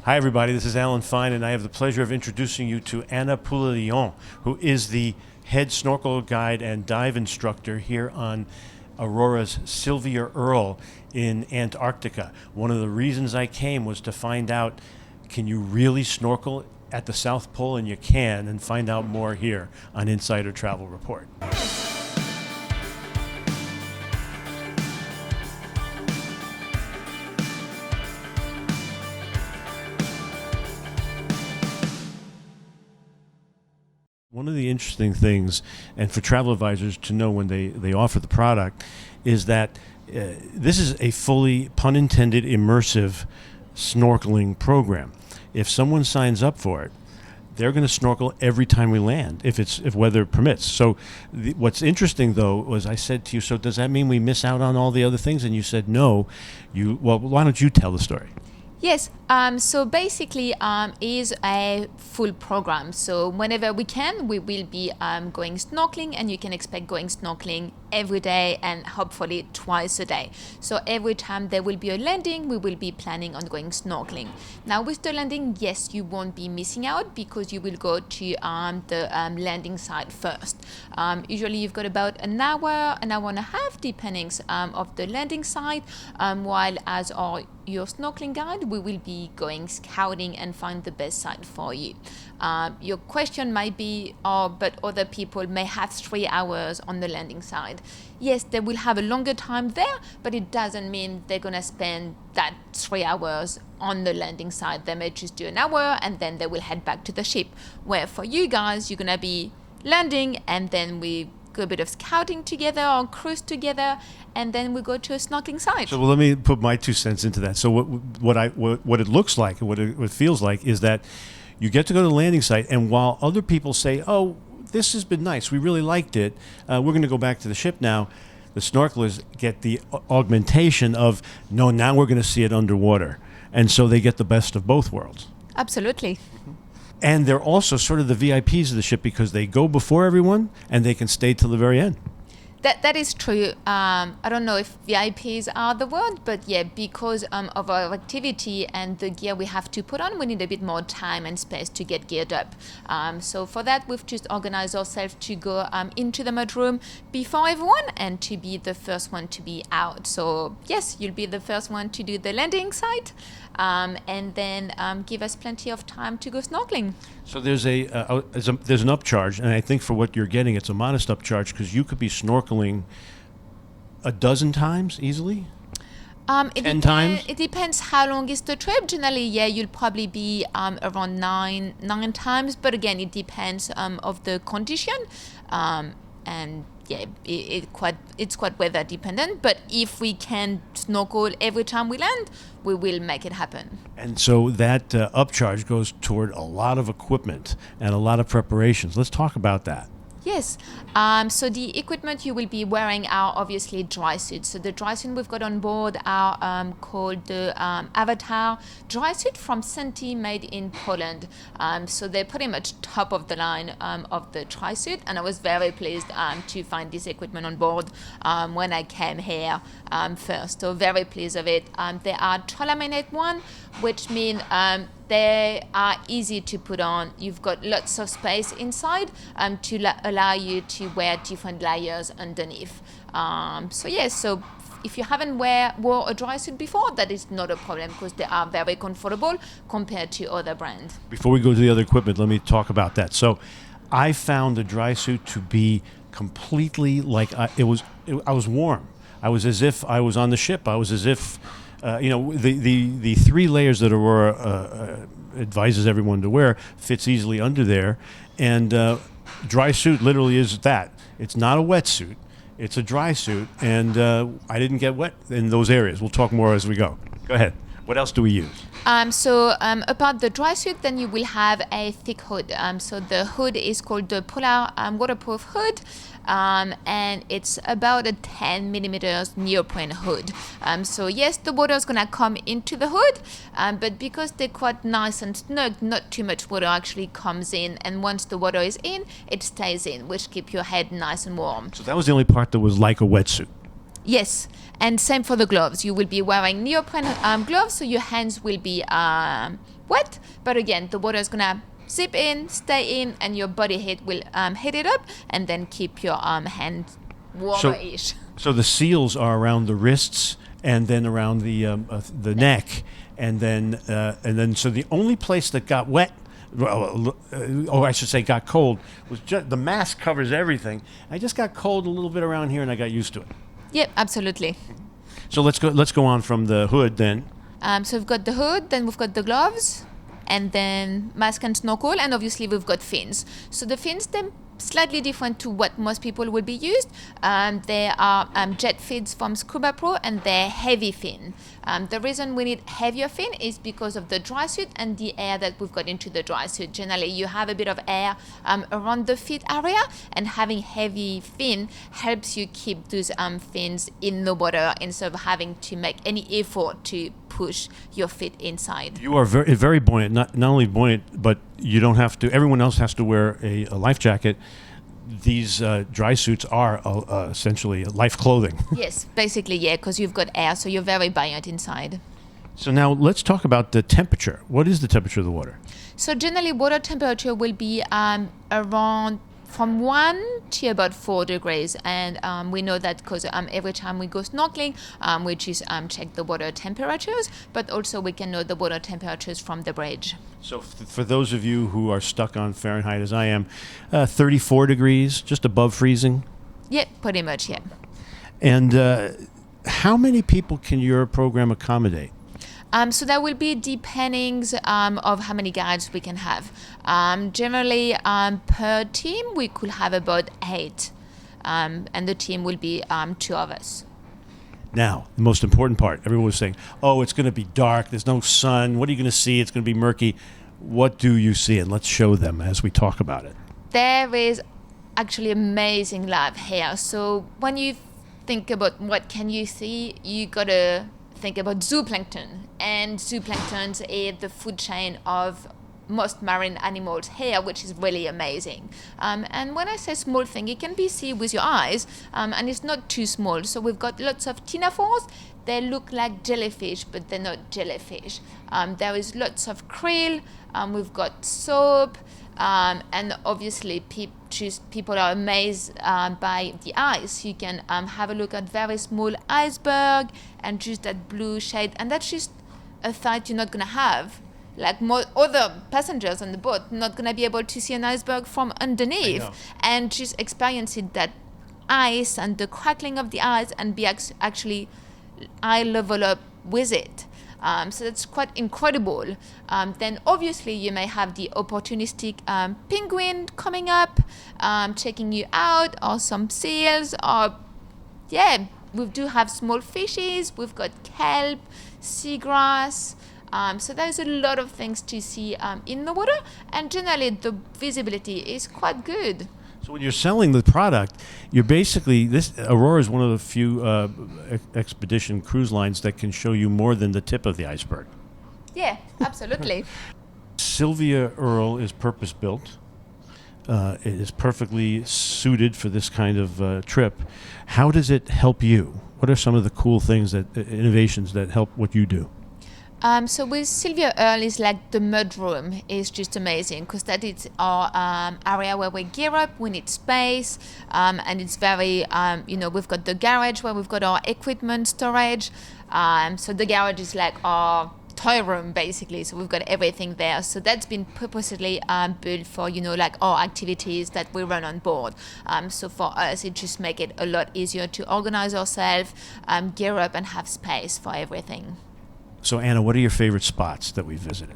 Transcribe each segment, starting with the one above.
Hi, everybody. This is Alan Fine, and I have the pleasure of introducing you to Anna Poulillon, who is the head snorkel guide and dive instructor here on Aurora's Sylvia Earle in Antarctica. One of the reasons I came was to find out, can you really snorkel at the South Pole? And you can, and find out more here on Insider Travel Report. One of the interesting things, and for travel advisors to know when they offer the product, is that this is a fully, pun intended, immersive snorkeling program. If someone signs up for it, they're going to snorkel every time we land, if weather permits. So what's interesting, though, was I said to you, so does that mean we miss out on all the other things? And you said no. Well, why don't you tell the story? Yes, so basically is a full program. So whenever we can, we will be going snorkeling, and you can expect going snorkeling every day and hopefully twice a day. So every time there will be a landing, we will be planning on going snorkeling. Now with the landing, yes, you won't be missing out because you will go to the landing site first. Usually you've got about an hour and a half, depending of the landing site, while as your snorkeling guide, we will be going scouting and find the best site for you. Your question might be, but other people may have 3 hours on the landing side. Yes, they will have a longer time there, but it doesn't mean they're going to spend that 3 hours on the landing side. They may just do an hour and then they will head back to the ship. Where for you guys, you're going to be landing and then we a bit of scouting together or cruise together, and then we go to a snorkeling site. So let me put my 2 cents into that. So what it looks like, what it feels like, is that you get to go to the landing site, and while other people say, "Oh, this has been nice, we really liked it, we're going to go back to the ship now," the snorkelers get the augmentation of, "No, now we're going to see it underwater," and so they get the best of both worlds. Absolutely. And they're also sort of the VIPs of the ship because they go before everyone and they can stay till the very end. That is true. I don't know if VIPs are the word, but yeah, because of our activity and the gear we have to put on, we need a bit more time and space to get geared up. So for that, we've just organized ourselves to go into the mudroom before everyone and to be the first one to be out. So yes, you'll be the first one to do the landing site, and then give us plenty of time to go snorkeling. So there's an upcharge, and I think for what you're getting, it's a modest upcharge because you could be snorkeling a dozen times easily. 10 times. It depends how long is the trip. Generally, yeah, you'll probably be around nine times. But again, it depends of the condition, and yeah, it's quite weather dependent. But if we can snorkel every time we land, we will make it happen. And so that upcharge goes toward a lot of equipment and a lot of preparations. Let's talk about that. Yes. So the equipment you will be wearing are obviously dry suits. So the dry suit we've got on board are called the Avatar dry suit from Senti, made in Poland. So they're pretty much top of the line of the dry suit. And I was very pleased to find this equipment on board when I came here first. So very pleased of it. They are trolaminate one, which means they are easy to put on. You've got lots of space inside to allow you to wear different layers underneath. So if you haven't wore a dry suit before, that is not a problem because they are very comfortable compared to other brands. Before we go to the other equipment, let me talk about that. So I found the dry suit to be completely like I was warm. I was as if I was on the ship. I was as if the 3 layers that Aurora advises everyone to wear fits easily under there, and dry suit literally is that. It's not a wetsuit, it's a dry suit, and I didn't get wet in those areas. We'll talk more as we go. Go ahead. What else do we use? About the dry suit, then you will have a thick hood. So the hood is called the Polar waterproof hood. And it's about a 10 millimeters neoprene hood. So yes, the water is going to come into the hood, but because they're quite nice and snug, not too much water actually comes in, and once the water is in, it stays in, which keeps your head nice and warm. So that was the only part that was like a wetsuit. Yes, and same for the gloves. You will be wearing neoprene gloves, so your hands will be wet. But again, the water is gonna zip in, stay in, and your body heat will heat it up, and then keep your hand warmer-ish. So the seals are around the wrists and then around the neck, and then so the only place that got wet, or I should say got cold, was just the mask covers everything. I just got cold a little bit around here, and I got used to it. Yep, absolutely. So let's go on from the hood then. So we've got the hood, then we've got the gloves, and then mask and snorkel, and obviously we've got fins. So the fins, they're slightly different to what most people will be used. They are jet fins from Scuba Pro, and they're heavy fin. The reason we need heavier fin is because of the dry suit and the air that we've got into the dry suit. Generally, you have a bit of air around the feet area, and having heavy fin helps you keep those fins in the water instead of having to make any effort to push your feet inside. You are very, very buoyant. Not only buoyant, but you don't have to. Everyone else has to wear a life jacket. These dry suits are essentially life clothing. Yes, basically, yeah, because you've got air, so you're very buoyant inside. So now let's talk about the temperature. What is the temperature of the water? So generally, water temperature will be around from 1 to about 4 degrees, and we know that because every time we go snorkeling, we just check the water temperatures, but also we can know the water temperatures from the bridge. So for those of you who are stuck on Fahrenheit as I am, 34 degrees, just above freezing? Yeah, pretty much, yeah. And how many people can your program accommodate? So that will be depending of how many guides we can have. Generally, per team, we could have about 8, and the team will be 2 of us. Now, the most important part, everyone was saying, oh, it's going to be dark, there's no sun, what are you going to see, it's going to be murky. What do you see? And let's show them as we talk about it. There is actually amazing life here. So when you think about what can you see, you got to think about zooplankton. And zooplankton is the food chain of most marine animals here, which is really amazing. And when I say small thing, it can be seen with your eyes, and it's not too small. So we've got lots of tinaphores. They look like jellyfish, but they're not jellyfish. There is lots of krill. We've got soap, and obviously people are amazed by the ice. You can have a look at very small iceberg and just that blue shade, and that's just a sight you're not going to have. Like other passengers on the boat, not going to be able to see an iceberg from underneath, and just experiencing that ice and the crackling of the ice and be actually eye level up with it. So that's quite incredible. Then obviously you may have the opportunistic penguin coming up, checking you out, or some seals, or we do have small fishes. We've got kelp, seagrass. So there's a lot of things to see in the water, and generally the visibility is quite good. So when you're selling the product, you're basically, Aurora is one of the few expedition cruise lines that can show you more than the tip of the iceberg. Yeah, absolutely. Sylvia Earle is purpose-built. It is perfectly suited for this kind of trip. How does it help you? What are some of the cool things, innovations that help what you do? So with Sylvia Earle is like the mud room is just amazing, because that is our area where we gear up, we need space, and it's very, we've got the garage where we've got our equipment storage. So the garage is like our toy room basically, so we've got everything there. So that's been purposely built for, like our activities that we run on board. So for us, it just makes it a lot easier to organize ourselves, gear up and have space for everything. So, Anna, what are your favorite spots that we visited?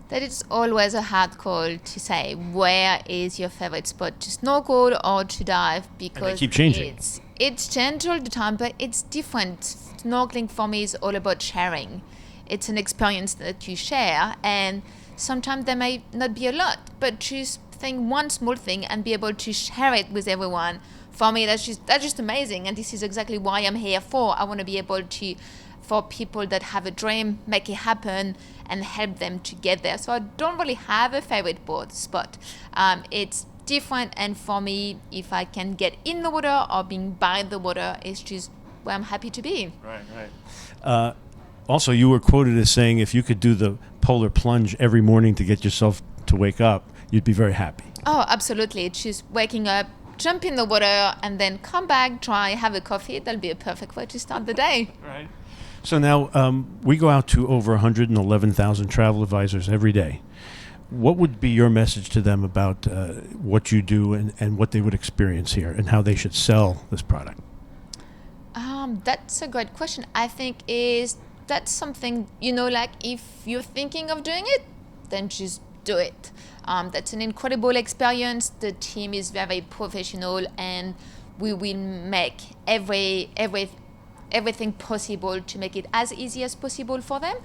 That is always a hard call to say. Where is your favorite spot to snorkel or to dive? Because and they keep changing. It's changed all the time, but it's different. Snorkeling for me is all about sharing. It's an experience that you share, and sometimes there may not be a lot, but just think one small thing and be able to share it with everyone. For me, that's just amazing, and this is exactly why I'm here for. I want to be able to, for people that have a dream, make it happen and help them to get there. So I don't really have a favorite board spot. It's different, and for me, if I can get in the water or being by the water, it's just where I'm happy to be. Right. Also, you were quoted as saying if you could do the polar plunge every morning to get yourself to wake up, you'd be very happy. Oh, absolutely. Just waking up, jump in the water, and then come back, try, have a coffee. That'll be a perfect way to start the day. Right. So now we go out to over 111,000 travel advisors every day. What would be your message to them about what you do and what they would experience here and how they should sell this product? That's a great question. I think that's something, like if you're thinking of doing it, then just do it. That's an incredible experience. The team is very professional, and we will make everything possible to make it as easy as possible for them,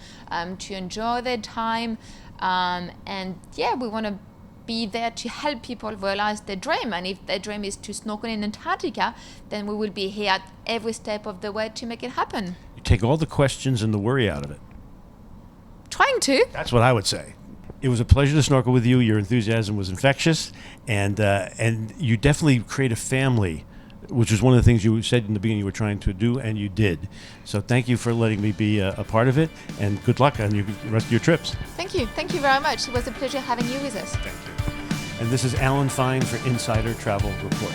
to enjoy their time. And we want to be there to help people realize their dream. And if their dream is to snorkel in Antarctica, then we will be here at every step of the way to make it happen. You take all the questions and the worry out of it. Trying to. That's what I would say. It was a pleasure to snorkel with you. Your enthusiasm was infectious, and you definitely create a family, which is one of the things you said in the beginning you were trying to do, and you did. So thank you for letting me be a part of it, and good luck on the rest of your trips. Thank you. Thank you very much. It was a pleasure having you with us. Thank you. And this is Alan Fine for Insider Travel Report.